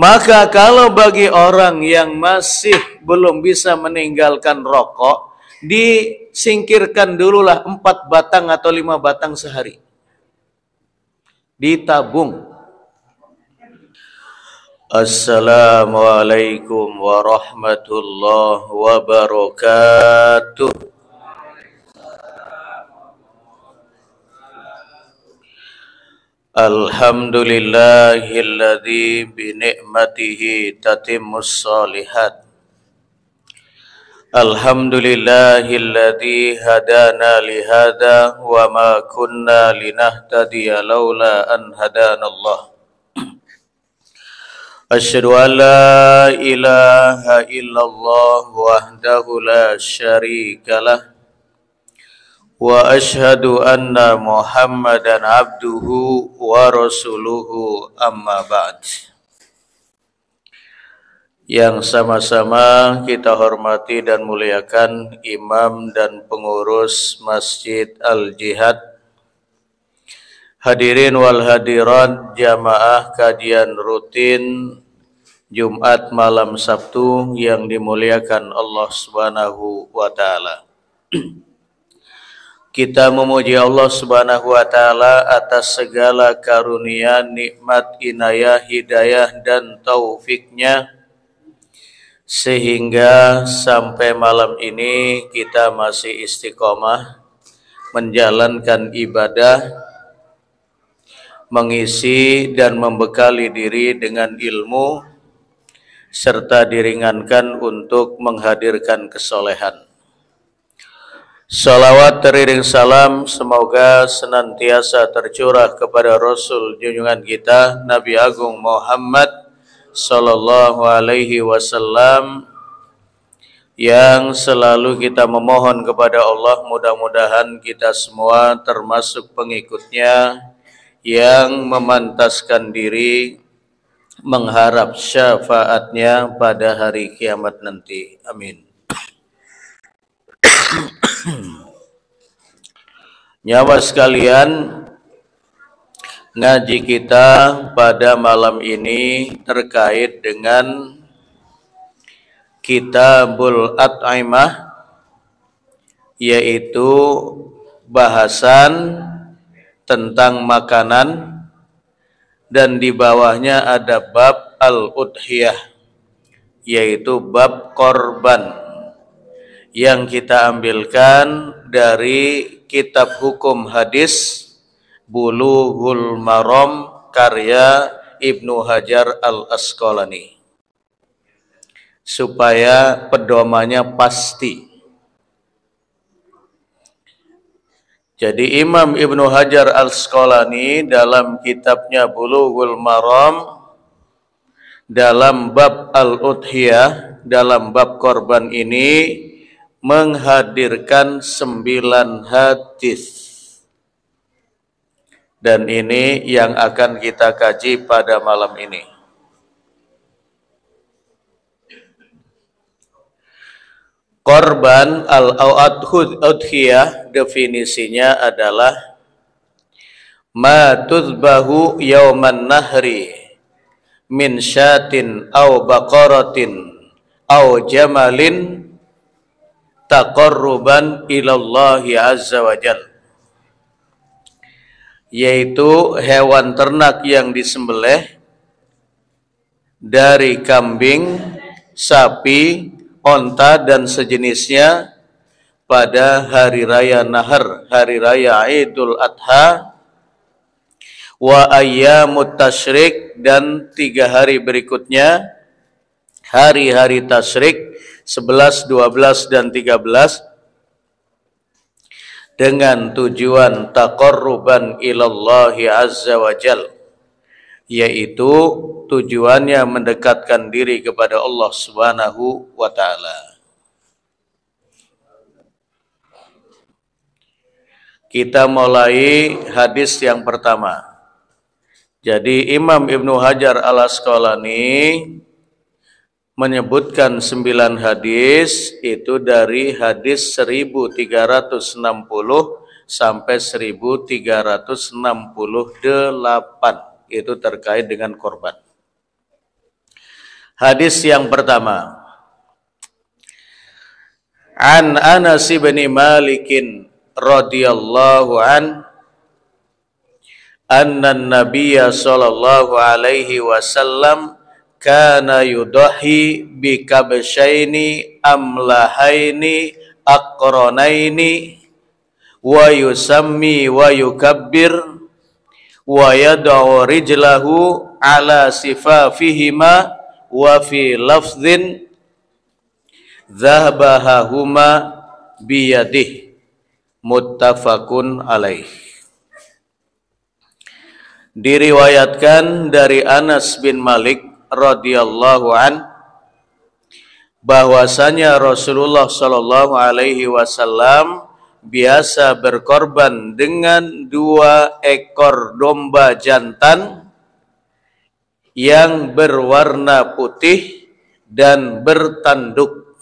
Maka kalau bagi orang yang masih belum bisa meninggalkan rokok, disingkirkan dululah 4 batang atau 5 batang sehari. Ditabung. Assalamualaikum warahmatullahi wabarakatuh. Alhamdulillahilladzi binikmatihi tatimmus shalihat. Alhamdulillahilladzi hadana lihada wa ma kunna linahtadiya laula an hadanallah. Asyhadu an la ilaha illallah wahdahu la syarikalah wa asyhadu anna Muhammadan abduhu wa rasuluhu amma ba'd. Yang sama-sama kita hormati dan muliakan imam dan pengurus Masjid Al-Jihad, hadirin wal hadirat jamaah kajian rutin Jumat malam Sabtu yang dimuliakan Allah Subhanahu wa taala. Kita memuji Allah Subhanahu wa taala atas segala karunia, nikmat, inayah, hidayah dan taufiknya, sehingga sampai malam ini kita masih istiqomah menjalankan ibadah, mengisi dan membekali diri dengan ilmu, serta diringankan untuk menghadirkan kesolehan. Salawat teriring salam semoga senantiasa tercurah kepada Rasul junjungan kita Nabi Agung Muhammad sallallahu alaihi wasallam, yang selalu kita memohon kepada Allah mudah-mudahan kita semua termasuk pengikutnya yang memantaskan diri mengharap syafaatnya pada hari kiamat nanti. Amin. Nyawa sekalian, ngaji kita pada malam ini terkait dengan Kitabul At'imah, yaitu bahasan tentang makanan, dan di bawahnya ada bab al-udhiyah, yaitu bab korban, yang kita ambilkan dari kitab hukum hadis Bulughul Maram karya Ibnu Hajar Al-Asqalani, supaya pedomannya pasti. Jadi Imam Ibnu Hajar Al-Asqalani dalam kitabnya Bulughul Maram dalam bab al-udhiyah, dalam bab korban ini menghadirkan 9 hadis, dan ini yang akan kita kaji pada malam ini. Korban al-udhiyah definisinya adalah ma tuzbahu yauman nahri min syatin au baqaratin au jamalin taqarruban ilallahi azza wa jal, yaitu hewan ternak yang disembelih dari kambing, sapi, onta dan sejenisnya pada hari raya Nahar, hari raya Idul Adha, wa ayyamut tasyrik, dan 3 hari berikutnya, hari-hari tasyrik 11, 12, dan 13, dengan tujuan taqarruban ilallahi azza wa jal, yaitu tujuannya mendekatkan diri kepada Allah Subhanahu wa taala. Kita mulai hadis yang pertama. Jadi Imam Ibnu Hajar Al-Asqalani menyebutkan 9 hadis itu dari hadis 1360 sampai 1368, itu terkait dengan korban. Hadis yang pertama, an Anas bin Malik radhiyallahu anna Nabiyya sallallahu alaihi wasallam kana yudahi bi kabshaini amlahaini aqranaini wa yusammi wa yukabbir wa yad'u rijlahu ala sifafihima wa fi lafdhin dhahabahuma biyadih, muttafaqun alaih. Diriwayatkan dari Anas bin Malik radhiyallahu an bahwasanya Rasulullah sallallahu alaihi wasallam biasa berkorban dengan 2 ekor domba jantan yang berwarna putih dan bertanduk.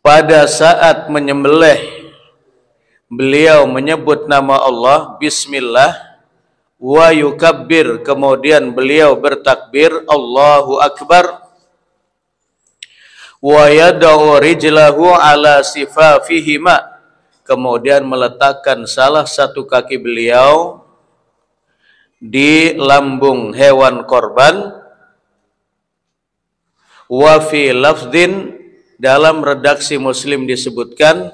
Pada saat menyembelih, beliau menyebut nama Allah, bismillah, wa yukabbir, kemudian beliau bertakbir, Allahu Akbar, wa yad'u rijlahu ala sifafihima, kemudian meletakkan salah satu kaki beliau di lambung hewan korban, wa fi lafdhin, dalam redaksi Muslim disebutkan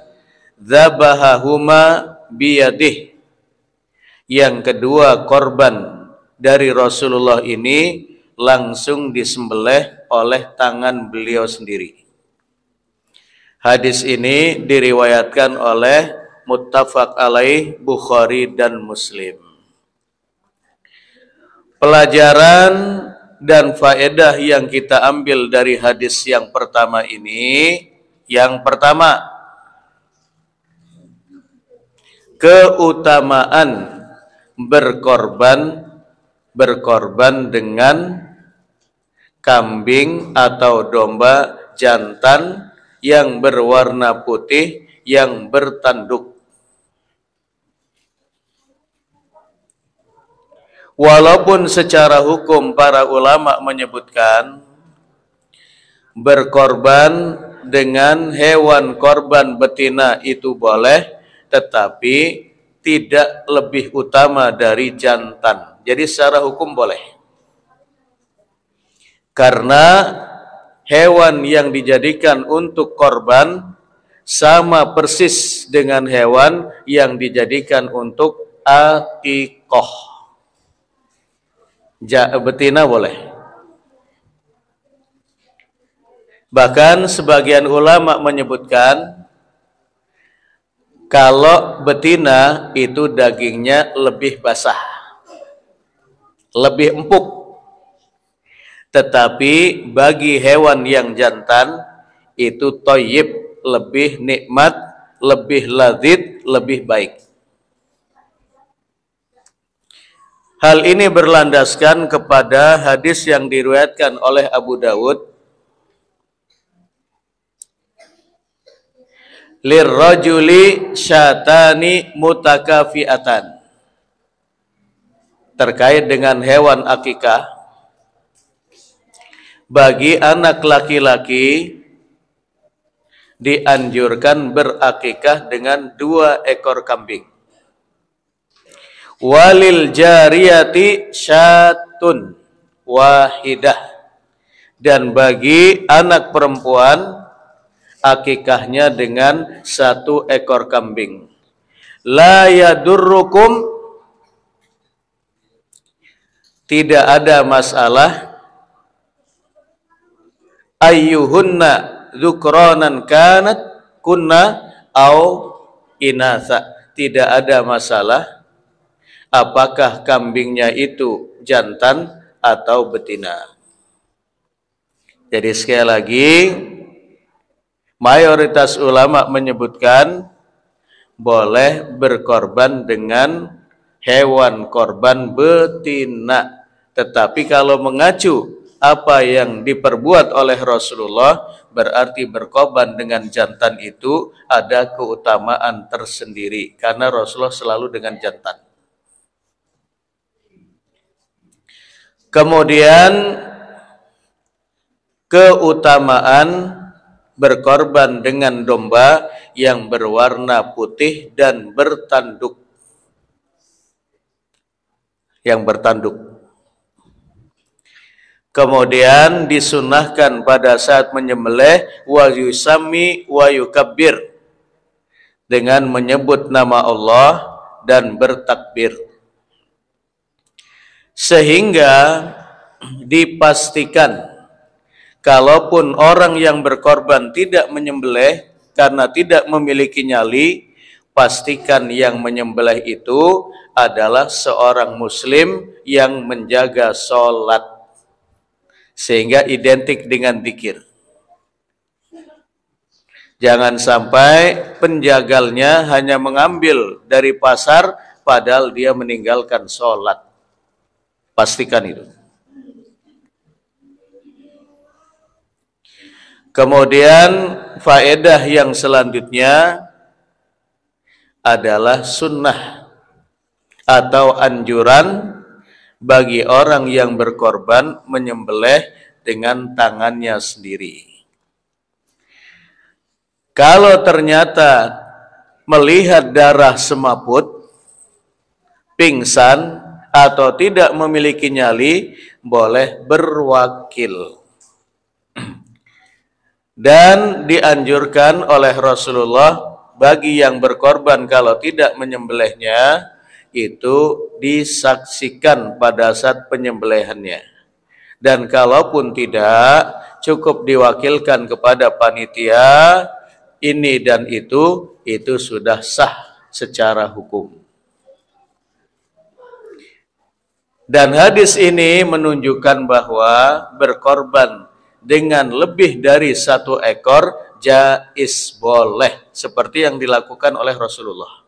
dzabahahuma biyadih, yang kedua korban dari Rasulullah ini langsung disembelih oleh tangan beliau sendiri. Hadis ini diriwayatkan oleh muttafaq alaih Bukhari dan Muslim. Pelajaran dan faedah yang kita ambil dari hadis yang pertama ini, yang pertama, keutamaan berkorban dengan kambing atau domba jantan yang berwarna putih yang bertanduk. Walaupun secara hukum para ulama menyebutkan berkorban dengan hewan korban betina itu boleh, tetapi tidak lebih utama dari jantan. Jadi secara hukum boleh. Karena hewan yang dijadikan untuk korban sama persis dengan hewan yang dijadikan untuk akikoh. Betina boleh. Bahkan sebagian ulama menyebutkan kalau betina itu dagingnya lebih basah, lebih empuk. Tetapi bagi hewan yang jantan itu thayyib, lebih nikmat, lebih ladzid, lebih baik. Hal ini berlandaskan kepada hadis yang diriwayatkan oleh Abu Dawud, lirrajuli syatani mutakafiatan, terkait dengan hewan akikah. Bagi anak laki-laki dianjurkan berakikah dengan 2 ekor kambing. Walil jariyati syatun wahidah, dan bagi anak perempuan akikahnya dengan 1 ekor kambing. La yadurrukum, tidak ada masalah, ayyuhunna dzukranan kanat kunna au inatha, tidak ada masalah apakah kambingnya itu jantan atau betina. Jadi sekali lagi, mayoritas ulama menyebutkan boleh berkorban dengan hewan korban betina. Tetapi kalau mengacu apa yang diperbuat oleh Rasulullah, berarti berkorban dengan jantan itu ada keutamaan tersendiri, karena Rasulullah selalu dengan jantan. Kemudian keutamaan berkorban dengan domba yang berwarna putih dan bertanduk. Yang bertanduk. Kemudian disunahkan pada saat menyembelih wa yusami wa yukabbir, dengan menyebut nama Allah dan bertakbir. Sehingga dipastikan kalaupun orang yang berkorban tidak menyembelih karena tidak memiliki nyali, pastikan yang menyembelih itu adalah seorang muslim yang menjaga sholat, sehingga identik dengan dzikir. Jangan sampai penjagalnya hanya mengambil dari pasar padahal dia meninggalkan sholat. Pastikan itu. Kemudian faedah yang selanjutnya adalah sunnah atau anjuran bagi orang yang berkorban menyembelih dengan tangannya sendiri. Kalau ternyata melihat darah semaput, pingsan, atau tidak memiliki nyali, boleh berwakil. Dan dianjurkan oleh Rasulullah bagi yang berkorban kalau tidak menyembelihnya, itu disaksikan pada saat penyembelihannya. Dan kalaupun tidak, cukup diwakilkan kepada panitia ini dan itu sudah sah secara hukum. Dan hadis ini menunjukkan bahwa berkorban dengan lebih dari satu ekor jaiz, boleh, seperti yang dilakukan oleh Rasulullah.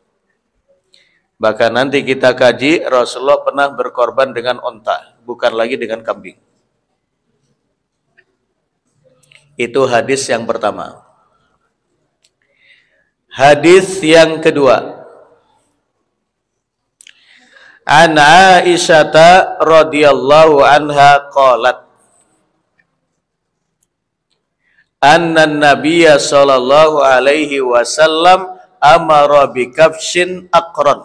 Bahkan nanti kita kaji, Rasulullah pernah berkorban dengan onta, bukan lagi dengan kambing. Itu hadis yang pertama. Hadis yang kedua. An Aisyah radhiyallahu anha qalat, anna Nabiyya sallallahu alaihi wasallam amara bi kafshin aqran.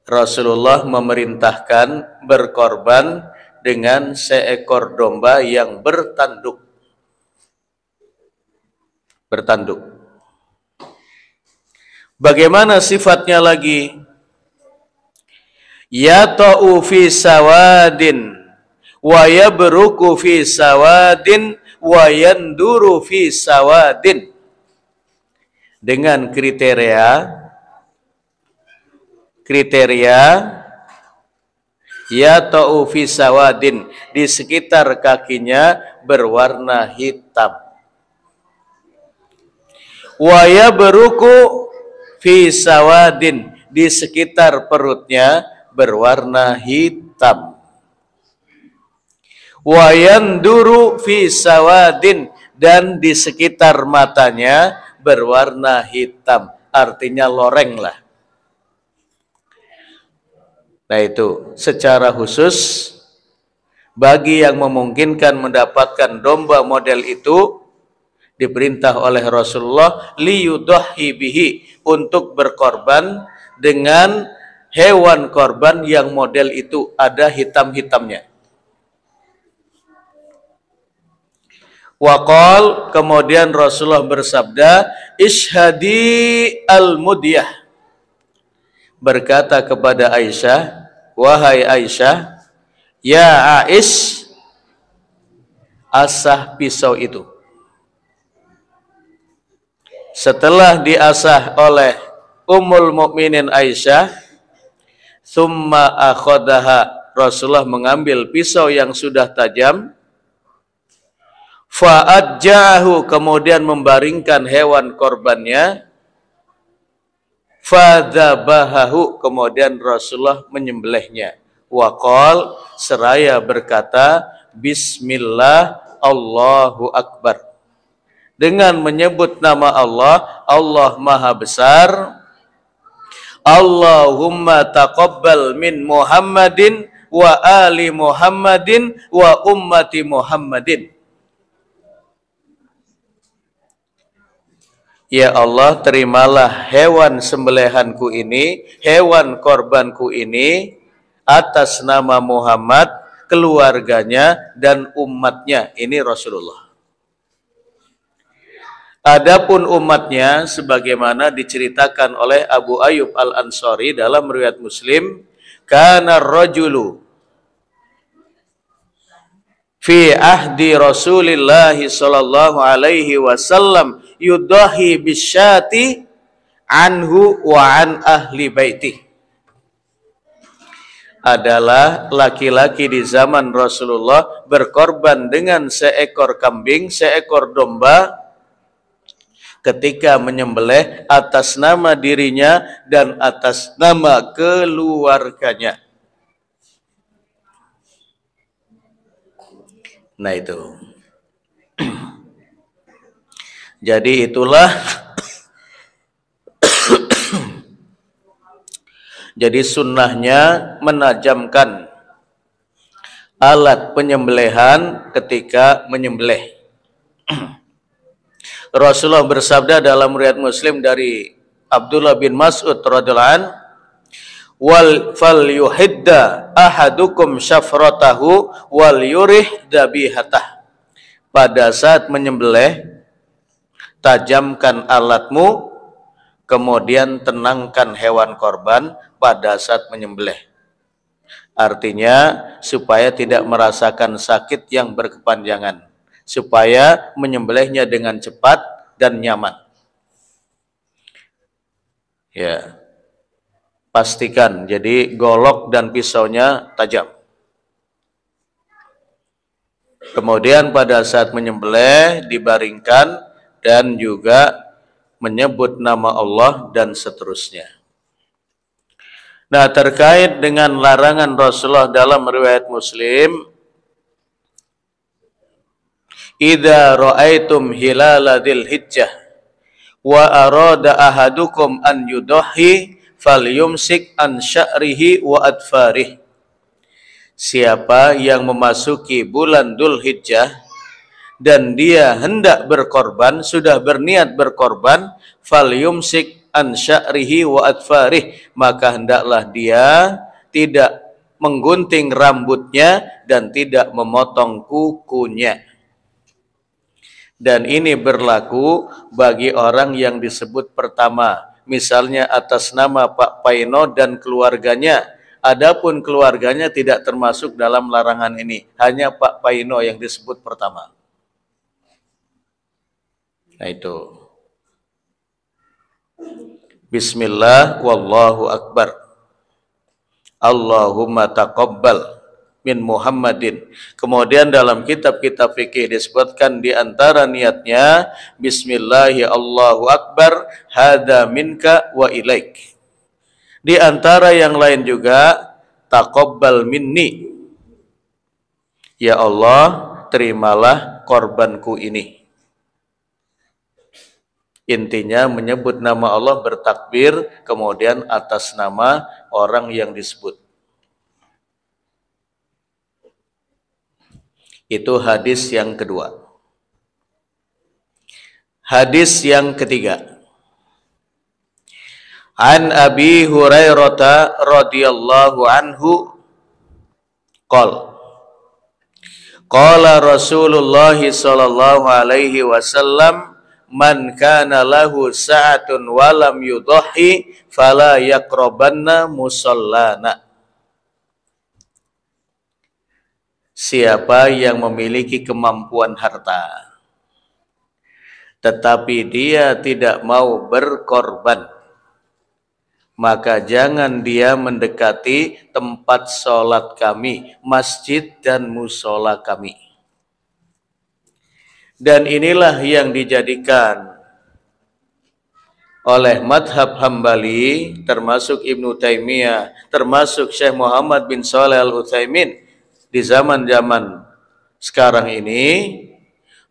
Rasulullah memerintahkan berkorban dengan seekor domba yang bertanduk. Bertanduk. Bagaimana sifatnya lagi? Yata'u fi sawadin wa yabruku fi sawadin wa yanduru fi sawadin. Dengan kriteria yata'u fi sawadin, di sekitar kakinya berwarna hitam. Wa yabruku fi sawadin, di sekitar perutnya berwarna hitam. Wa yanduru fi sawadin, dan di sekitar matanya berwarna hitam, artinya loreng lah. Nah itu secara khusus bagi yang memungkinkan mendapatkan domba model itu, diperintah oleh Rasulullah liyudhahi bihi, untuk berkorban dengan hewan korban yang model itu ada hitam-hitamnya. Waqal, kemudian Rasulullah bersabda, ishhadi al-mudyah, berkata kepada Aisyah, wahai Aisyah, ya Aish, asah pisau itu. Setelah diasah oleh Ummul Mukminin Aisyah, summa akhadaha, Rasulullah mengambil pisau yang sudah tajam, fa'adja'ahu, kemudian membaringkan hewan korbannya, fadzabahahu, kemudian Rasulullah menyembelihnya. Waqal, seraya berkata, Bismillah, Allahu Akbar, dengan menyebut nama Allah, Allah Maha Besar. Allahumma taqabbal min Muhammadin wa ali Muhammadin wa ummati Muhammadin. Ya Allah, terimalah hewan sembelihanku ini, hewan korbanku ini atas nama Muhammad, keluarganya dan umatnya. Ini Rasulullah. Adapun umatnya sebagaimana diceritakan oleh Abu Ayyub Al-Ansari dalam riwayat Muslim, kana rajulu fi ahdi Rasulillah sallallahu alaihi wasallam yudahi bisyati anhu wa an ahli baiti. Adalah laki-laki di zaman Rasulullah berkorban dengan seekor kambing, seekor domba ketika menyembelih atas nama dirinya dan atas nama keluarganya. Nah itu. Jadi itulah jadi sunnahnya menajamkan alat penyembelihan ketika menyembelih. Rasulullah bersabda dalam riwayat Muslim dari Abdullah bin Mas'ud radhiyallahu anhu, wal fal yuhidda ahadukum syafratahu wal yurih dabihatah. Pada saat menyembelih, tajamkan alatmu, kemudian tenangkan hewan korban pada saat menyembelih. Artinya supaya tidak merasakan sakit yang berkepanjangan, supaya menyembelihnya dengan cepat dan nyaman. Ya, pastikan jadi golok dan pisaunya tajam. Kemudian pada saat menyembelih dibaringkan dan juga menyebut nama Allah dan seterusnya. Nah, terkait dengan larangan Rasulullah dalam riwayat Muslim, idza ra'aitum hilala dzil hijjah wa arada ahadukum an yudahi falyumsik an sya'rihi wa adfarih. Siapa yang memasuki bulan Dzulhijjah dan dia hendak berkorban, sudah berniat berkorban, falyumsik an sya'rihi wa adfarih, maka hendaklah dia tidak menggunting rambutnya dan tidak memotong kukunya. Dan ini berlaku bagi orang yang disebut pertama, misalnya atas nama Pak Paino dan keluarganya. Adapun keluarganya tidak termasuk dalam larangan ini, hanya Pak Paino yang disebut pertama. Nah itu. Bismillah wallahu akbar. Allahumma taqabbal min Muhammadin. Kemudian dalam kitab-kitab fikih disebutkan di antara niatnya Bismillahi Allahu akbar hadza minka wa ilaik. Di antara yang lain juga taqabbal minni. Ya Allah, terimalah korbanku ini. Intinya menyebut nama Allah, bertakbir, kemudian atas nama orang yang disebut. Itu hadis yang kedua. Hadis yang ketiga. An Abi Hurairah radhiyallahu anhu qala Rasulullah sallallahu alaihi wasallam, man kana lahu sa'atun wa lam yudhi fala yaqrabanna musallana. Siapa yang memiliki kemampuan harta tetapi dia tidak mau berkorban, maka jangan dia mendekati tempat sholat kami, masjid dan musola kami. Dan inilah yang dijadikan oleh madhab Hambali, termasuk Ibnu Taimiyah, termasuk Syekh Muhammad bin Shalih Al-Utsaimin di zaman-zaman sekarang ini,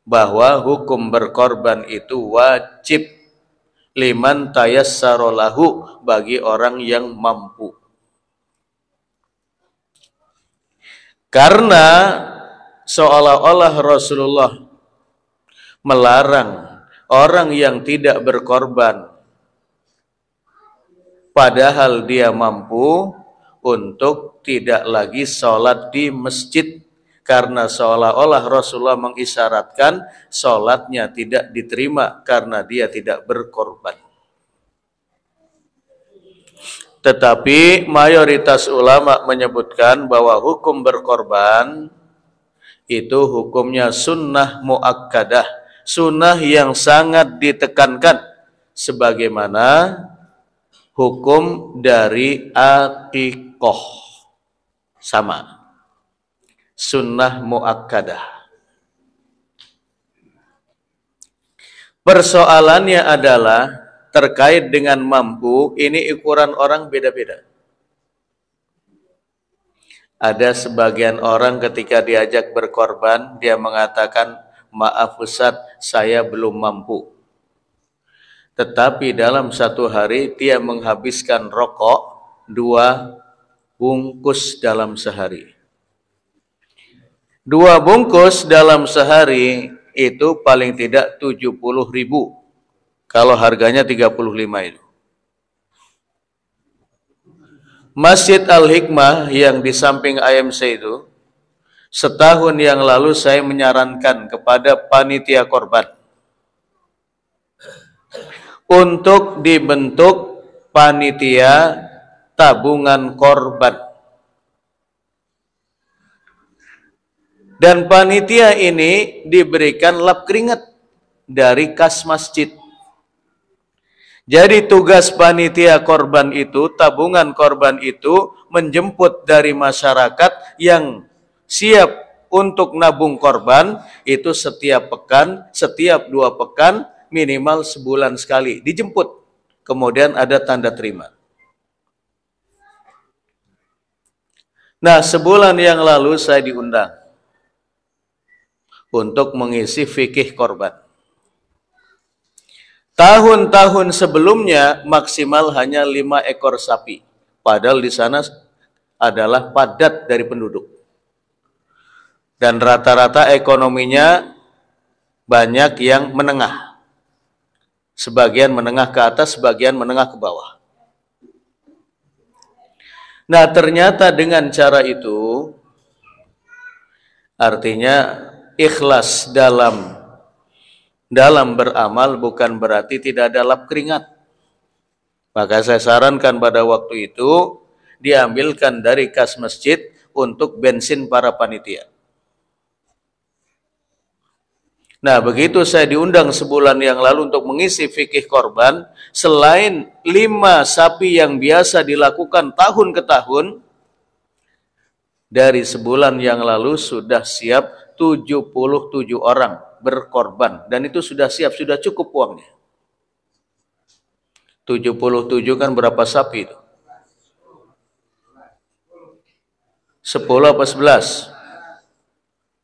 bahwa hukum berkorban itu wajib liman tayassara lahu, bagi orang yang mampu. Karena seolah-olah Rasulullah melarang orang yang tidak berkorban padahal dia mampu untuk tidak lagi sholat di masjid, karena seolah-olah Rasulullah mengisyaratkan sholatnya tidak diterima karena dia tidak berkorban. Tetapi mayoritas ulama menyebutkan bahwa hukum berkorban itu hukumnya sunnah muakkadah, sunnah yang sangat ditekankan, sebagaimana hukum dari aqiqah, sama, sunnah muakkadah. Persoalannya adalah terkait dengan mampu, ini ukuran orang beda-beda. Ada sebagian orang ketika diajak berkorban, dia mengatakan, maaf Ustaz, saya belum mampu. Tetapi dalam satu hari dia menghabiskan rokok 2 bungkus dalam sehari. 2 bungkus dalam sehari itu paling tidak 70.000. Kalau harganya 35 itu. Masjid Al-Hikmah yang di samping AMC itu, setahun yang lalu saya menyarankan kepada panitia korban untuk dibentuk panitia tabungan korban. Dan panitia ini diberikan lap keringat dari kas masjid. Jadi tugas panitia korban itu, tabungan korban itu, menjemput dari masyarakat yang siap untuk nabung korban, itu setiap pekan, setiap 2 pekan, minimal sebulan sekali, dijemput. Kemudian ada tanda terima. Nah, sebulan yang lalu saya diundang untuk mengisi fikih korban. Tahun-tahun sebelumnya maksimal hanya 5 ekor sapi. Padahal di sana adalah padat dari penduduk. Dan rata-rata ekonominya banyak yang menengah. Sebagian menengah ke atas, sebagian menengah ke bawah. Nah, ternyata dengan cara itu, artinya ikhlas dalam beramal bukan berarti tidak ada lap keringat. Maka saya sarankan pada waktu itu diambilkan dari kas masjid untuk bensin para panitia. Nah, begitu saya diundang sebulan yang lalu untuk mengisi fikih korban, selain 5 sapi yang biasa dilakukan tahun ke tahun, dari sebulan yang lalu sudah siap 77 orang berkorban, dan itu sudah siap, sudah cukup uangnya. 77 kan berapa sapi itu? 10 apa 11?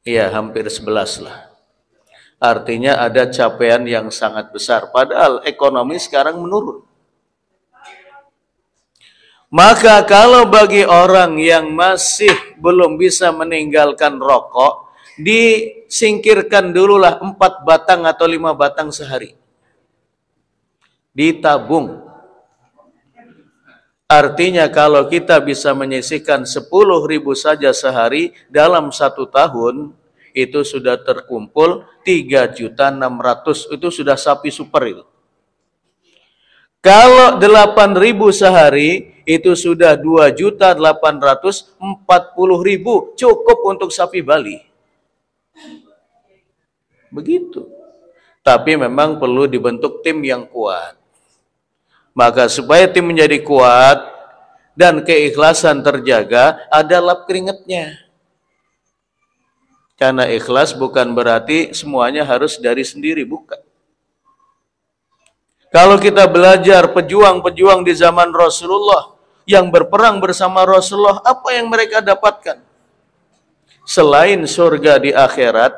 Iya, hampir 11 lah. Artinya ada capaian yang sangat besar, padahal ekonomi sekarang menurun. Maka kalau bagi orang yang masih belum bisa meninggalkan rokok, disingkirkan dululah 4 batang atau 5 batang sehari. Ditabung. Artinya kalau kita bisa menyisihkan 10.000 saja sehari dalam 1 tahun, itu sudah terkumpul 3.600.000. Itu sudah sapi super itu. Kalau 8.000 sehari, itu sudah 2.840.000. Cukup untuk sapi Bali. Begitu. Tapi memang perlu dibentuk tim yang kuat. Maka supaya tim menjadi kuat dan keikhlasan terjaga, ada lap keringatnya. Karena ikhlas bukan berarti semuanya harus dari sendiri, bukan. Kalau kita belajar pejuang-pejuang di zaman Rasulullah yang berperang bersama Rasulullah, apa yang mereka dapatkan? Selain surga di akhirat,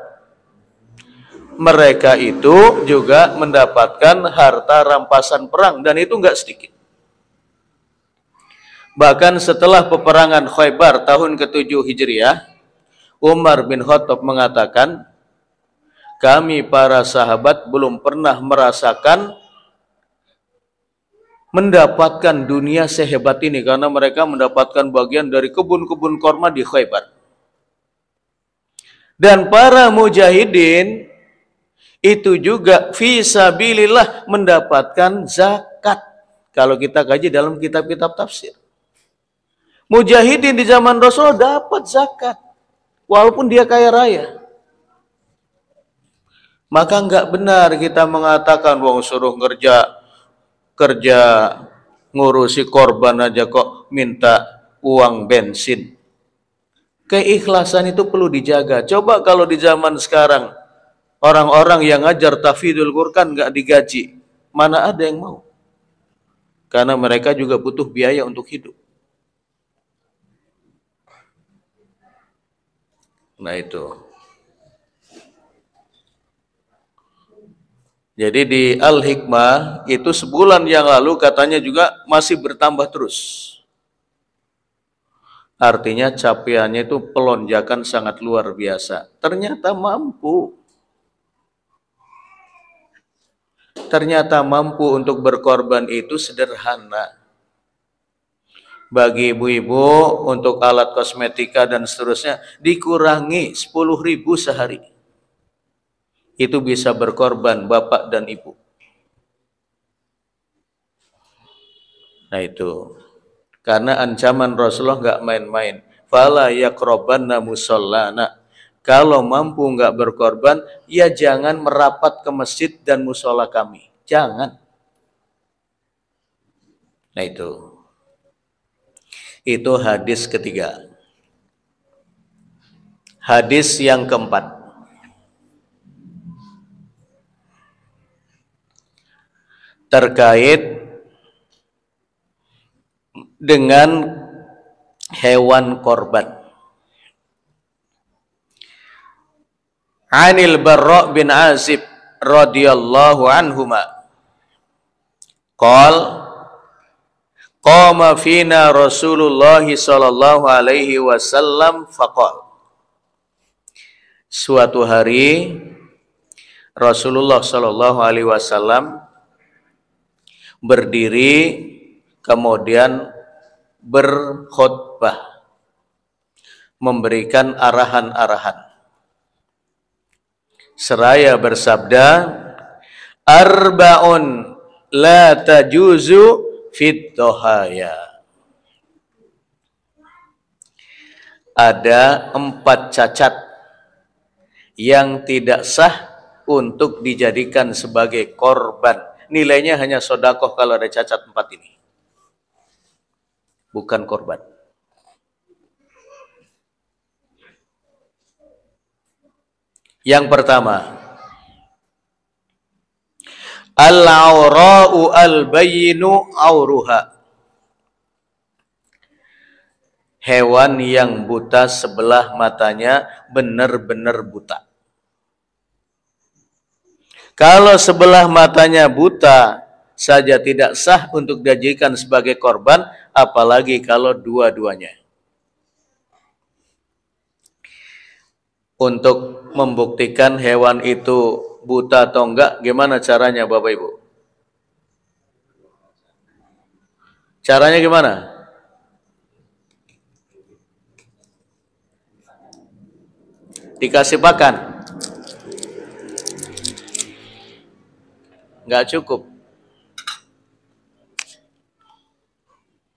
mereka itu juga mendapatkan harta rampasan perang, dan itu enggak sedikit. Bahkan setelah peperangan Khaybar tahun ke-7 Hijriah, Umar bin Khattab mengatakan, kami para sahabat belum pernah merasakan mendapatkan dunia sehebat ini, karena mereka mendapatkan bagian dari kebun-kebun korma di Khaybar. Dan para mujahidin itu juga fisabilillah mendapatkan zakat. Kalau kita kaji dalam kitab-kitab tafsir, mujahidin di zaman Rasul dapat zakat walaupun dia kaya raya. Maka enggak benar kita mengatakan wong suruh kerja ngurusi korban aja kok minta uang bensin. Keikhlasan itu perlu dijaga. Coba kalau di zaman sekarang orang-orang yang ngajar tahfidzul Quran enggak digaji, mana ada yang mau? Karena mereka juga butuh biaya untuk hidup. Nah itu. Jadi di Al-Hikmah itu sebulan yang lalu katanya juga masih bertambah terus. Artinya capaiannya itu pelonjakan sangat luar biasa. Ternyata mampu. Ternyata mampu untuk berkorban itu sederhana. Bagi ibu-ibu untuk alat kosmetika dan seterusnya dikurangi 10.000 sehari. Itu bisa berkorban bapak dan ibu. Nah itu. Karena ancaman Rasulullah nggak main-main. Fala yaqrabanna musallana. Kalau mampu nggak berkorban, ya jangan merapat ke masjid dan musola kami. Jangan. Nah itu. Itu hadis ketiga. Hadis yang keempat. Terkait dengan hewan korban. Anil Barra bin Azib radhiyallahu anhuma qala qama fina Rasulullah sallallahu alaihi wasallam faqala. Suatu hari Rasulullah sallallahu alaihi wasallam berdiri kemudian berkhutbah, memberikan arahan-arahan. Seraya bersabda, arba'un la tajuzu fit dohaya. Ada 4 cacat yang tidak sah untuk dijadikan sebagai korban. Nilainya hanya sodakoh kalau ada cacat 4 ini. Bukan korban. Yang pertama, al-aura'u al-bayyinu auruha. Hewan yang buta sebelah matanya benar-benar buta. Kalau sebelah matanya buta saja tidak sah untuk dijadikan sebagai korban, apalagi kalau dua-duanya. Untuk membuktikan hewan itu buta atau enggak, gimana caranya Bapak Ibu? Caranya gimana? Dikasih pakan? Enggak cukup.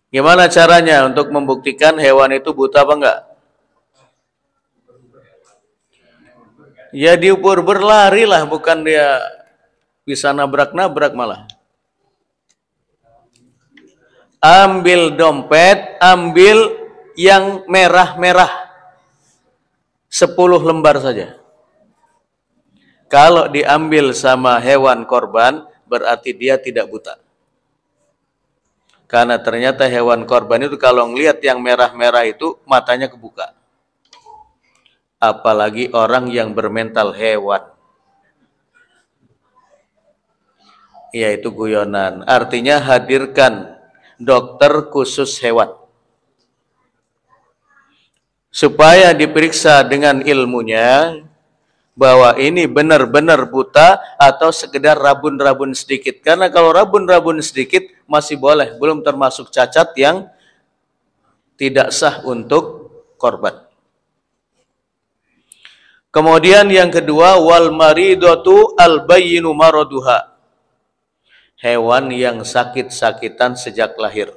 Gimana caranya untuk membuktikan hewan itu buta apa enggak? Ya diukur berlari lah, bukan dia bisa nabrak-nabrak malah. Ambil dompet, ambil yang merah-merah. 10 lembar saja. Kalau diambil sama hewan korban, berarti dia tidak buta. Karena ternyata hewan korban itu kalau ngelihat yang merah-merah itu matanya kebuka. Apalagi orang yang bermental hewan. Yaitu guyonan. Artinya hadirkan dokter khusus hewan. supaya diperiksa dengan ilmunya bahwa ini benar-benar buta atau sekedar rabun-rabun sedikit. Karena kalau rabun-rabun sedikit masih boleh, belum termasuk cacat yang tidak sah untuk korban. Kemudian yang kedua, wal maridatu al bayyinu maraduha. Hewan yang sakit-sakitan sejak lahir,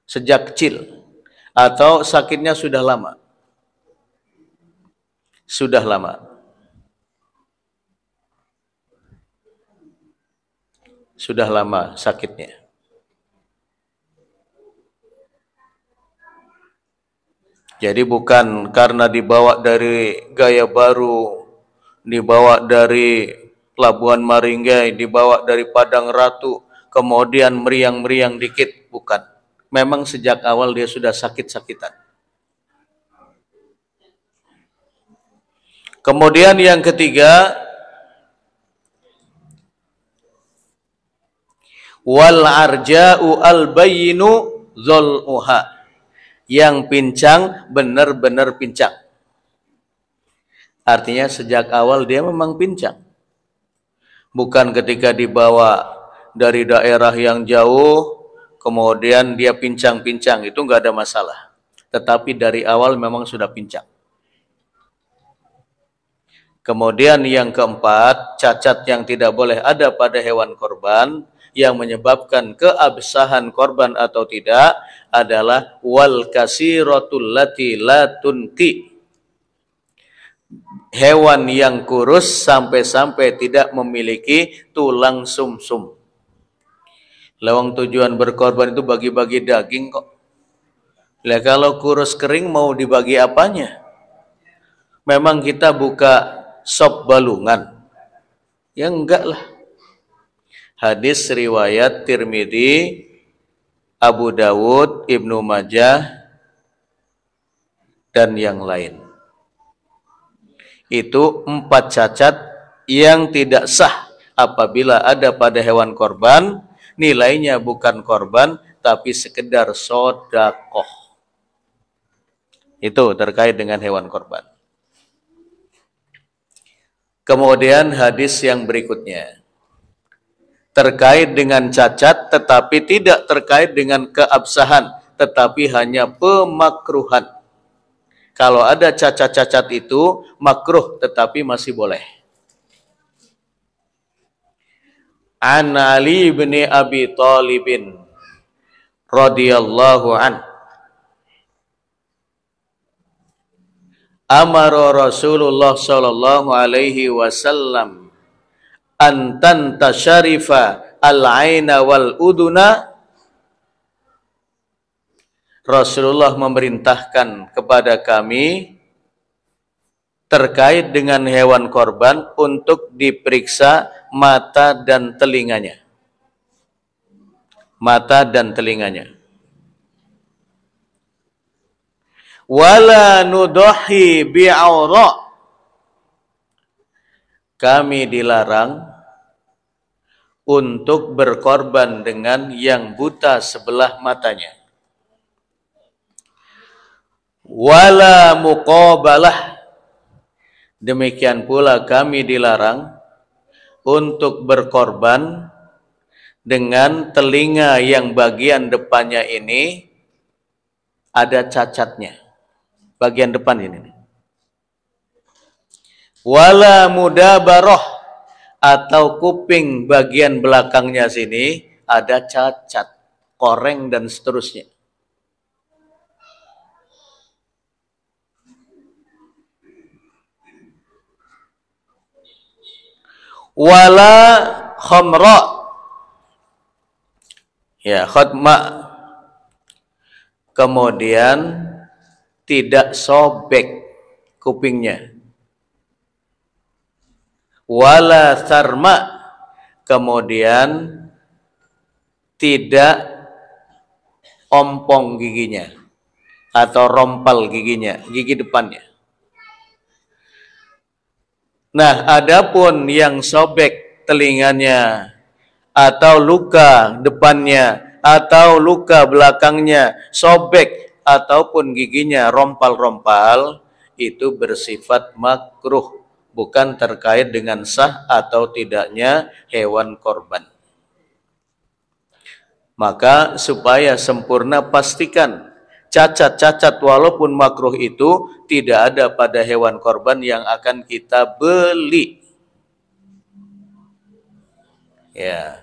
sejak kecil, atau sakitnya sudah lama. Sudah lama. Sudah lama sakitnya. Jadi bukan karena dibawa dari Gaya Baru, dibawa dari Pelabuhan Maringgai, dibawa dari Padang Ratu, kemudian meriang-meriang dikit, bukan. Memang sejak awal dia sudah sakit-sakitan. Kemudian yang ketiga, wal arja'u al bayyinu dzul'uha. Yang pincang benar-benar pincang. Artinya sejak awal dia memang pincang. Bukan ketika dibawa dari daerah yang jauh, kemudian dia pincang-pincang, itu nggak ada masalah. Tetapi dari awal memang sudah pincang. Kemudian yang keempat, cacat yang tidak boleh ada pada hewan korban, yang menyebabkan keabsahan korban atau tidak adalah wal kasiratul lati la tunqi. Hewan yang kurus sampai-sampai tidak memiliki tulang sumsum. Lawang tujuan berkorban itu bagi-bagi daging kok. Lah kalau kurus kering mau dibagi apanya? Memang kita buka sop balungan? Ya enggak lah. Hadis riwayat Tirmidzi, Abu Dawud, Ibnu Majah, dan yang lain. Itu 4 cacat yang tidak sah apabila ada pada hewan korban, nilainya bukan korban, tapi sekedar sodakoh. Itu terkait dengan hewan korban. Kemudian hadis yang berikutnya. Terkait dengan cacat tetapi tidak terkait dengan keabsahan, tetapi hanya pemakruhan. Kalau ada cacat-cacat itu makruh tetapi masih boleh. An Ali bin Abi Thalib radhiyallahu an amara Rasulullah sallallahu alaihi wasallam antan tasyarifa al-aina wal uduna. Rasulullah memerintahkan kepada kami terkait dengan hewan korban untuk diperiksa mata dan telinganya. Mata dan telinganya. Wala nudahi bi'aura. Kami dilarang untuk berkorban dengan yang buta sebelah matanya. Wala muqabalah. Demikian pula kami dilarang untuk berkorban dengan telinga yang bagian depannya ini ada cacatnya. Bagian depan ini. Wala mudabaroh, atau kuping bagian belakangnya sini ada cacat, koreng dan seterusnya. Wala khamra, ya khutma. Kemudian tidak sobek kupingnya. Wala sarma, kemudian tidak ompong giginya atau rompal giginya, gigi depannya. Nah, adapun yang sobek telinganya atau luka depannya atau luka belakangnya sobek ataupun giginya rompal-rompal itu bersifat makruh, bukan terkait dengan sah atau tidaknya hewan korban. Maka supaya sempurna pastikan cacat-cacat walaupun makruh itu tidak ada pada hewan korban yang akan kita beli. Ya.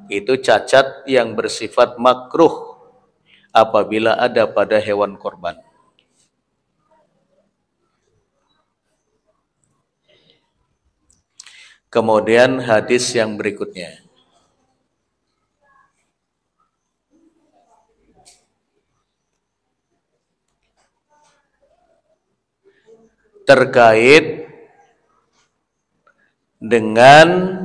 Itu cacat yang bersifat makruh apabila ada pada hewan korban. Kemudian hadis yang berikutnya. Terkait dengan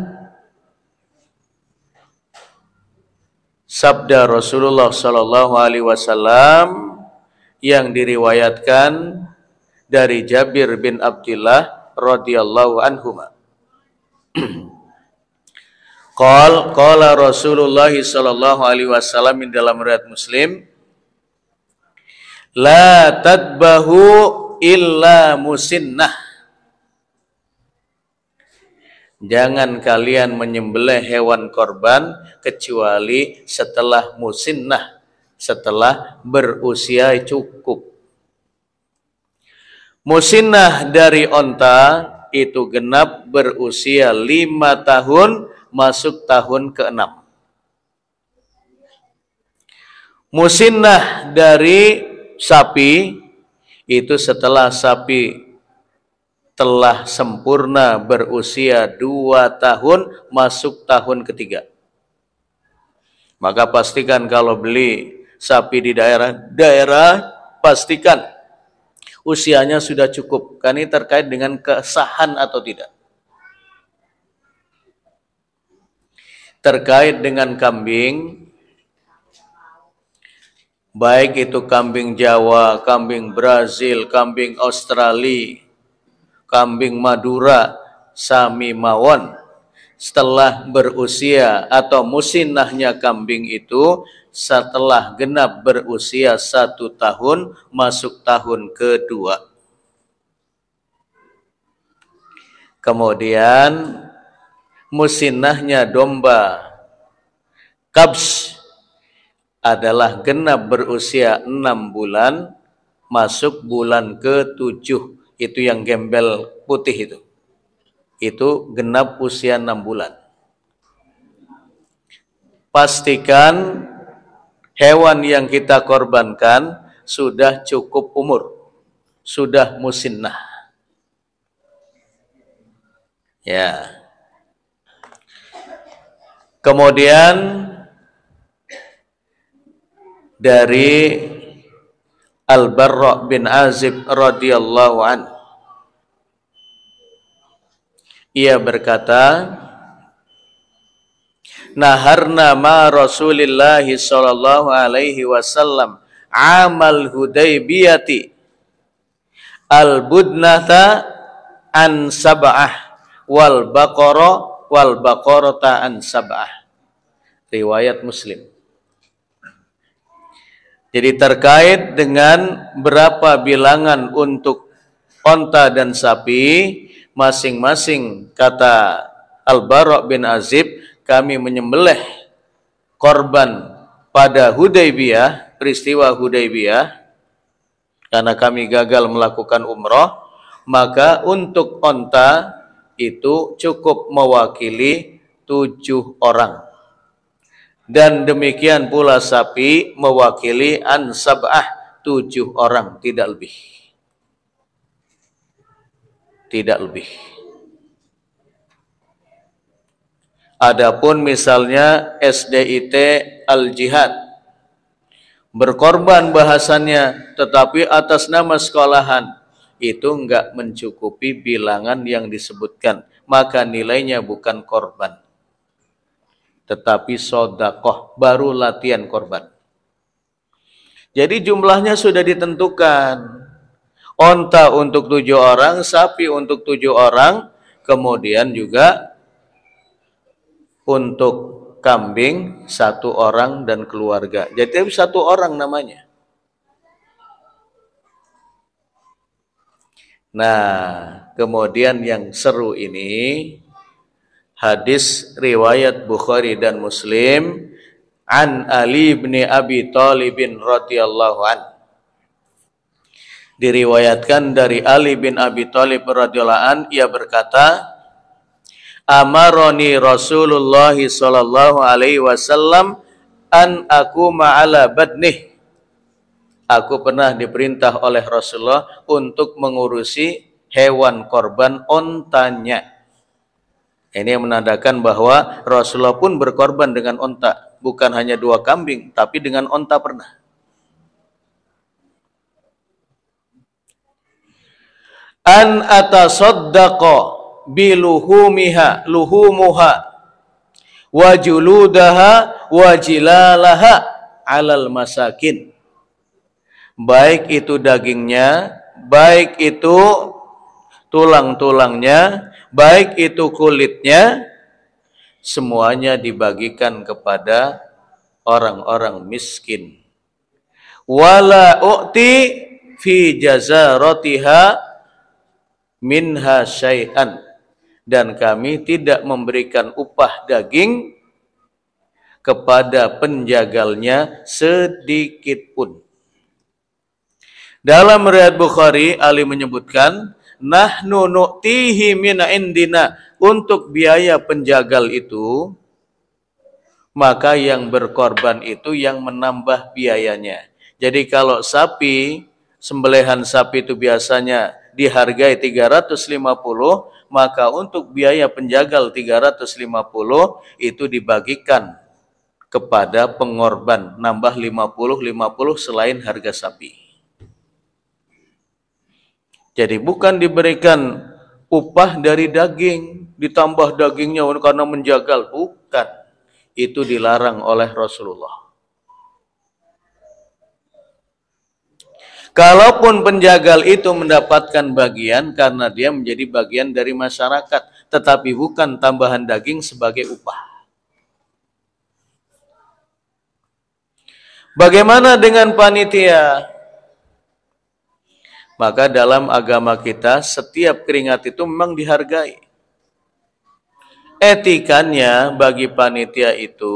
sabda Rasulullah Sallallahu Alaihi Wasallam yang diriwayatkan dari Jabir bin Abdullah radhiyallahu anhuma. Qala Rasulullah Sallallahu Alaihi Wasallam di dalam riwayat Muslim, la tadbahu illa musinnah. Jangan kalian menyembelih hewan korban kecuali setelah musinnah, setelah berusia cukup. Musinnah dari onta itu genap berusia 5 tahun masuk tahun ke-6. Musinnah dari sapi itu setelah sapi telah sempurna berusia 2 tahun masuk tahun ke-3. Maka pastikan kalau beli sapi di daerah pastikan usianya sudah cukup. Karena ini terkait dengan kesahan atau tidak. Terkait dengan kambing, baik itu kambing Jawa, kambing Brazil, kambing Australia, kambing Madura, Sami Mawon, setelah berusia atau musinnahnya kambing itu setelah genap berusia 1 tahun masuk tahun ke-2. Kemudian musinnahnya domba kabs adalah genap berusia 6 bulan masuk bulan ke-7. Itu yang gembel putih itu. Itu genap usia 6 bulan. Pastikan hewan yang kita korbankan sudah cukup umur, sudah musinnah. Ya. Kemudian dari Al-Barra bin Azib radhiyallahu an, ia berkata, naharna ma Rasulillah sallallahu alaihi wasallam amal Hudaybiyati al-budnata an sab'ah wal baqarata an sab'ah. Riwayat Muslim. Jadi terkait dengan berapa bilangan untuk onta dan sapi, masing-masing kata Al-Bara' bin Azib, kami menyembelih korban pada Hudaybiyah, peristiwa Hudaybiyah, karena kami gagal melakukan umroh, maka untuk onta itu cukup mewakili 7 orang. Dan demikian pula sapi mewakili an sab'ah 7 orang, tidak lebih. Tidak lebih. Adapun misalnya SDIT Al-Jihad, berkorban bahasannya, tetapi atas nama sekolahan, itu enggak mencukupi bilangan yang disebutkan, maka nilainya bukan korban, tetapi sodakoh, baru latihan korban. Jadi jumlahnya sudah ditentukan. Onta untuk 7 orang, sapi untuk 7 orang, kemudian juga untuk kambing 1 orang dan keluarga. Jadi 1 orang namanya. Nah, kemudian yang seru ini hadis riwayat Bukhari dan Muslim an Ali bin Abi Thalib radhiyallahu an. Diriwayatkan dari Ali bin Abi Thalib radhiyallahu an, ia berkata, amaroni Rasulullah sallallahu alaihi wasallam an aku ma'ala badnih. Aku pernah diperintah oleh Rasulullah untuk mengurusi hewan korban ontanya. Ini menandakan bahwa Rasulullah pun berkorban dengan onta. Bukan hanya 2 kambing, tapi dengan onta pernah. An atasaddaqa biluhumiha luhumuha wa juludaha wa jilalaha alal masakin. Baik itu dagingnya, baik itu tulang-tulangnya, baik itu kulitnya, semuanya dibagikan kepada orang-orang miskin. Wala u'ti fi jazaratiha minha syai'an, dan kami tidak memberikan upah daging kepada penjagalnya sedikit pun. Dalam riwayat Bukhari, Ali menyebutkan, nahnu nu'tihi min indina, untuk biaya penjagal itu, maka yang berkorban itu yang menambah biayanya. Jadi kalau sapi, sembelihan sapi itu biasanya dihargai 350, maka untuk biaya penjagal 350 itu dibagikan kepada pengorban, nambah 50 selain harga sapi. Jadi bukan diberikan upah dari daging, ditambah dagingnya karena menjagal, bukan. Itu dilarang oleh Rasulullah. Kalaupun penjagal itu mendapatkan bagian karena dia menjadi bagian dari masyarakat, tetapi bukan tambahan daging sebagai upah. Bagaimana dengan panitia? Maka dalam agama kita setiap keringat itu memang dihargai. Etikanya bagi panitia itu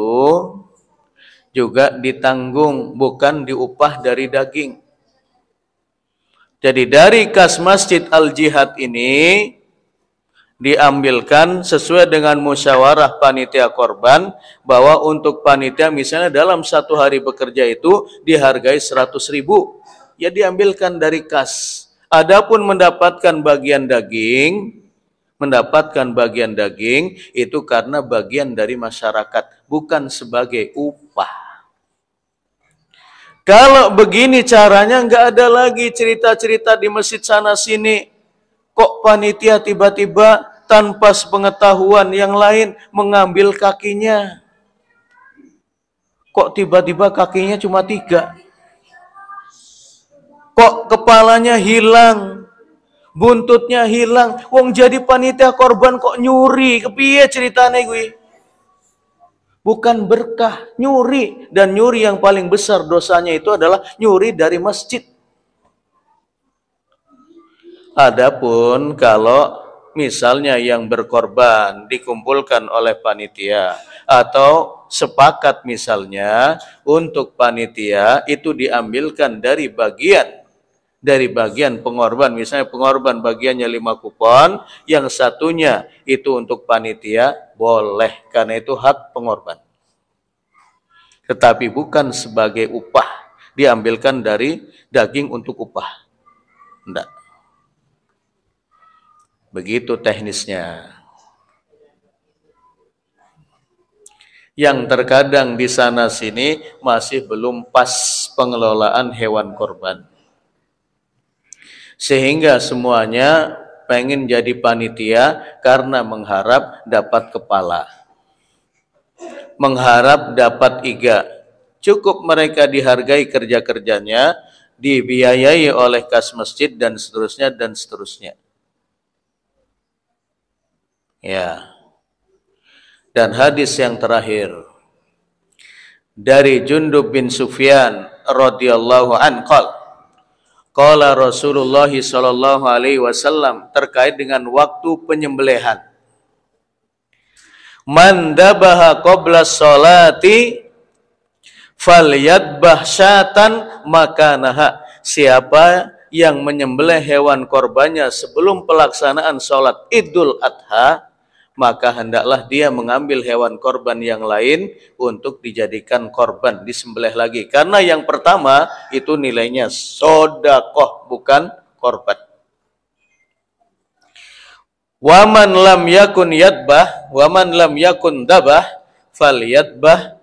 juga ditanggung, bukan diupah dari daging. Jadi dari kas Masjid Al-Jihad ini diambilkan sesuai dengan musyawarah panitia korban, bahwa untuk panitia misalnya dalam 1 hari bekerja itu dihargai 100.000, ya diambilkan dari kas. Adapun mendapatkan bagian daging itu karena bagian dari masyarakat, bukan sebagai upah. Kalau begini caranya, nggak ada lagi cerita-cerita di masjid sana sini. Kok panitia tiba-tiba tanpa sepengetahuan yang lain mengambil kakinya? Kok tiba-tiba kakinya cuma 3? Kok kepalanya hilang? Buntutnya hilang? Wong jadi panitia korban kok nyuri? Kepiye ceritanya gue? Bukan berkah, nyuri. Dan nyuri yang paling besar dosanya itu adalah nyuri dari masjid. Adapun kalau misalnya yang berkorban dikumpulkan oleh panitia, atau sepakat misalnya untuk panitia itu diambilkan dari bagian pengorban, misalnya pengorban bagiannya 5 kupon, yang satunya itu untuk panitia, boleh, karena itu hak pengorban. Tetapi bukan sebagai upah, diambilkan dari daging untuk upah. Enggak. Begitu teknisnya. Yang terkadang di sana sini masih belum pas pengelolaan hewan korban. Sehingga semuanya pengen jadi panitia karena mengharap dapat kepala, mengharap dapat iga. Cukup mereka dihargai kerja-kerjanya, dibiayai oleh kas masjid dan seterusnya dan seterusnya. Ya. Dan hadis yang terakhir dari Jundub bin Sufyan radhiyallahu an qala Rasulullah sallallahu alaihi wasallam terkait dengan waktu penyembelihan. Man dabaha qabla sholati falyadbah syatan makanaha. Siapa yang menyembelih hewan korbannya sebelum pelaksanaan sholat Idul Adha, maka hendaklah dia mengambil hewan korban yang lain untuk dijadikan korban, disembelih lagi. Karena yang pertama itu nilainya sodakoh, bukan korban. Waman lam yakun yadbah, waman lam yakun dabah, fal yadbah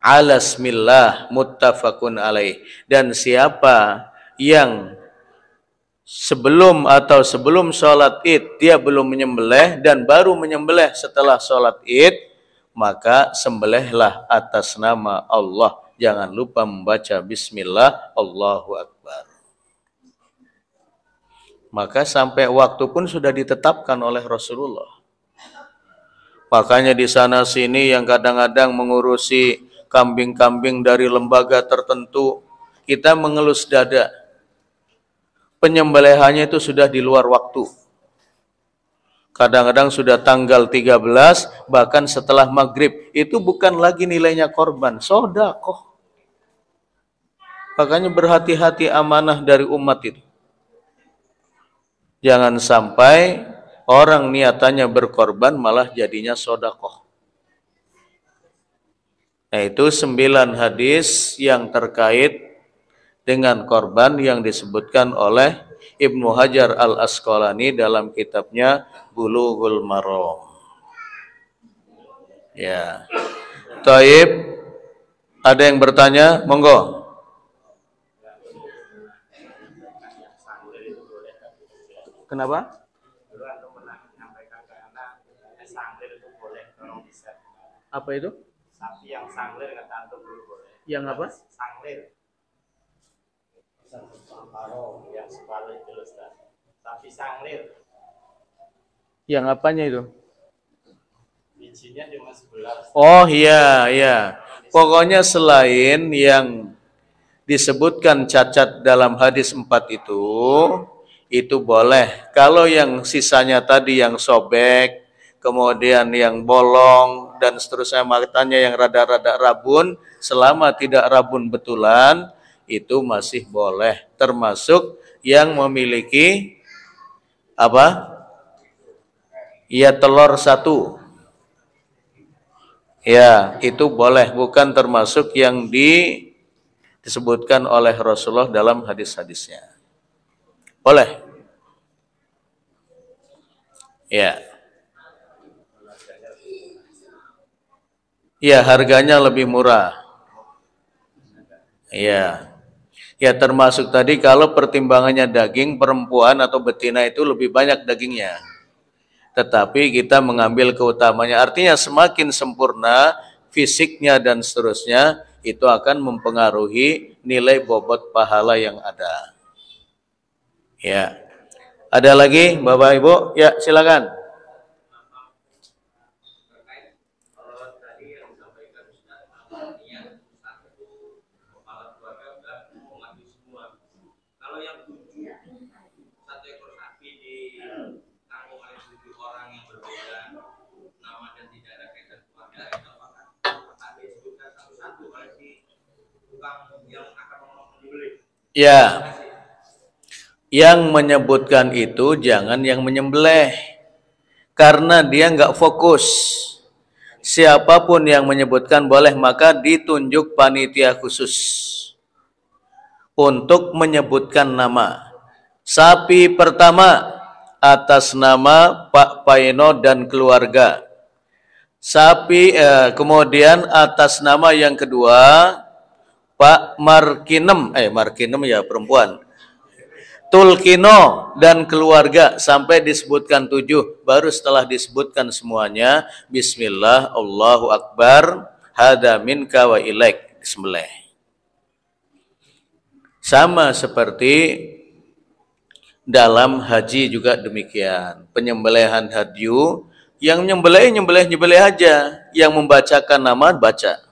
alasmillah, muttafaqun alaih. Dan siapa yang sebelum sholat id dia belum menyembelih dan baru menyembelih setelah sholat id, maka sembelihlah atas nama Allah. Jangan lupa membaca bismillah, Allahu Akbar. Maka sampai waktu pun sudah ditetapkan oleh Rasulullah. Makanya di sana sini yang kadang-kadang mengurusi kambing-kambing dari lembaga tertentu, kita mengelus dada. Penyembelihannya itu sudah di luar waktu. Kadang-kadang sudah tanggal 13, bahkan setelah maghrib. Itu bukan lagi nilainya korban, sodakoh. Makanya berhati-hati amanah dari umat itu. Jangan sampai orang niatannya berkorban malah jadinya sodakoh. Nah, itu 9 hadis yang terkait dengan korban yang disebutkan oleh Ibnu Hajar Al-Asqalani dalam kitabnya Bulughul Maram. Ya. Taib, ada yang bertanya? Monggo. Kenapa? Apa itu? Sapi yang sanglir kata antum dulu boleh. Yang apa? Sanglir. Yang separuh itu Ustaz. Sapi sanglir. Yang apanya itu? Bijinya cuma 11. Oh iya, iya. Pokoknya selain yang disebutkan cacat dalam hadis 4 itu boleh. Kalau yang sisanya tadi yang sobek, kemudian yang bolong, dan seterusnya matanya yang rada-rada rabun, selama tidak rabun betulan, itu masih boleh. Termasuk yang memiliki apa? Ya, telur 1. Ya, itu boleh. Bukan termasuk yang disebutkan oleh Rasulullah dalam hadis-hadisnya. Boleh. Ya. Ya, harganya lebih murah. Ya. Ya, termasuk tadi kalau pertimbangannya daging, perempuan atau betina itu lebih banyak dagingnya. Tetapi kita mengambil keutamanya. Artinya semakin sempurna fisiknya dan seterusnya, itu akan mempengaruhi nilai bobot pahala yang ada. Ya. Ada lagi Bapak Ibu? Ya, silakan. Ya, yang menyebutkan itu jangan yang menyembelih, karena dia nggak fokus. Siapapun yang menyebutkan boleh, maka ditunjuk panitia khusus untuk menyebutkan nama. Sapi pertama atas nama Pak Paino dan keluarga. Sapi kemudian atas nama yang kedua Pak Markinem ya perempuan. Tulkino dan keluarga sampai disebutkan 7. Baru setelah disebutkan semuanya, bismillah, Allahu Akbar, hada minka wa ilaik, disembelih. Sama seperti dalam haji juga demikian. Penyembelihan hadyu, yang nyembelih aja, yang membacakan nama baca.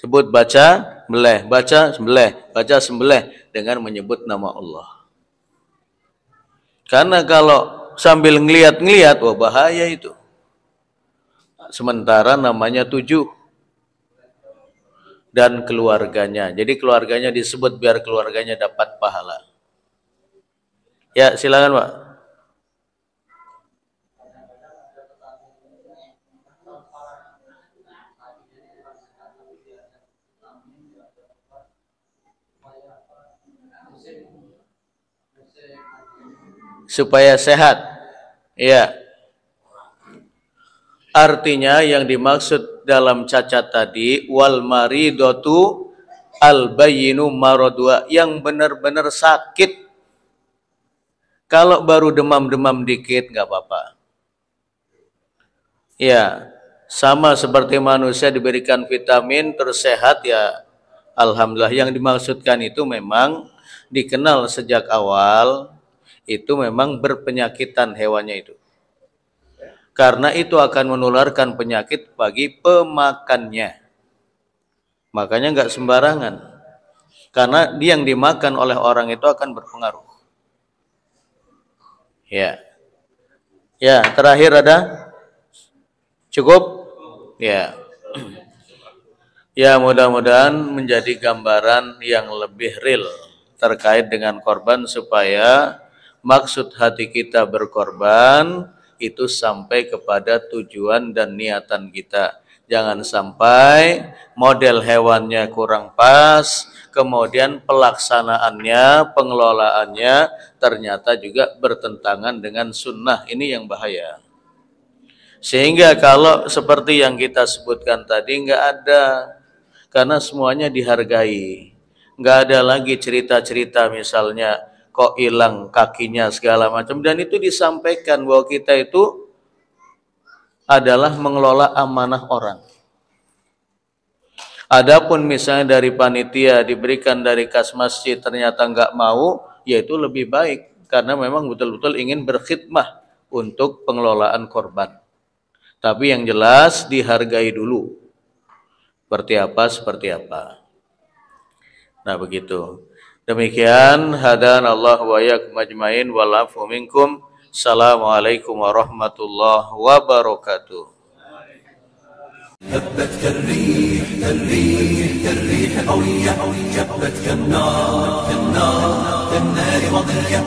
Sebut baca, sembelih, baca, sembelih, baca, sembelih dengan menyebut nama Allah. Karena kalau sambil ngeliat-ngeliat, wah bahaya itu. Sementara namanya 7 dan keluarganya. Jadi keluarganya disebut biar keluarganya dapat pahala. Ya, silakan Pak. Supaya sehat. Ya. Artinya yang dimaksud dalam cacat tadi wal maridatu al bayyinu maradwa, yang benar-benar sakit. Kalau baru demam-demam dikit nggak apa-apa. Ya, sama seperti manusia diberikan vitamin terus sehat ya alhamdulillah. Yang dimaksudkan itu memang dikenal sejak awal itu memang berpenyakitan hewannya itu. Karena itu akan menularkan penyakit bagi pemakannya. Makanya nggak sembarangan. Karena dia yang dimakan oleh orang itu akan berpengaruh. Ya. Ya, terakhir ada? Cukup? Ya. Ya, mudah-mudahan menjadi gambaran yang lebih real terkait dengan korban supaya maksud hati kita berkorban itu sampai kepada tujuan dan niatan kita. Jangan sampai model hewannya kurang pas, kemudian pelaksanaannya, pengelolaannya ternyata juga bertentangan dengan sunnah. Ini yang bahaya. Sehingga kalau seperti yang kita sebutkan tadi nggak ada, karena semuanya dihargai. Nggak ada lagi cerita-cerita misalnya kok hilang kakinya segala macam, dan itu disampaikan bahwa kita itu adalah mengelola amanah orang. Adapun misalnya dari panitia diberikan dari kas masjid ternyata nggak mau, yaitu lebih baik karena memang betul-betul ingin berkhidmah untuk pengelolaan korban. Tapi yang jelas dihargai dulu. Seperti apa. Nah begitu. Demikian hadan Allah wa iyyakum ajmain wal afu minkum. Assalamualaikum warahmatullahi wabarakatuh. هبت كالريح قوية جبت كالنار كالنار وضية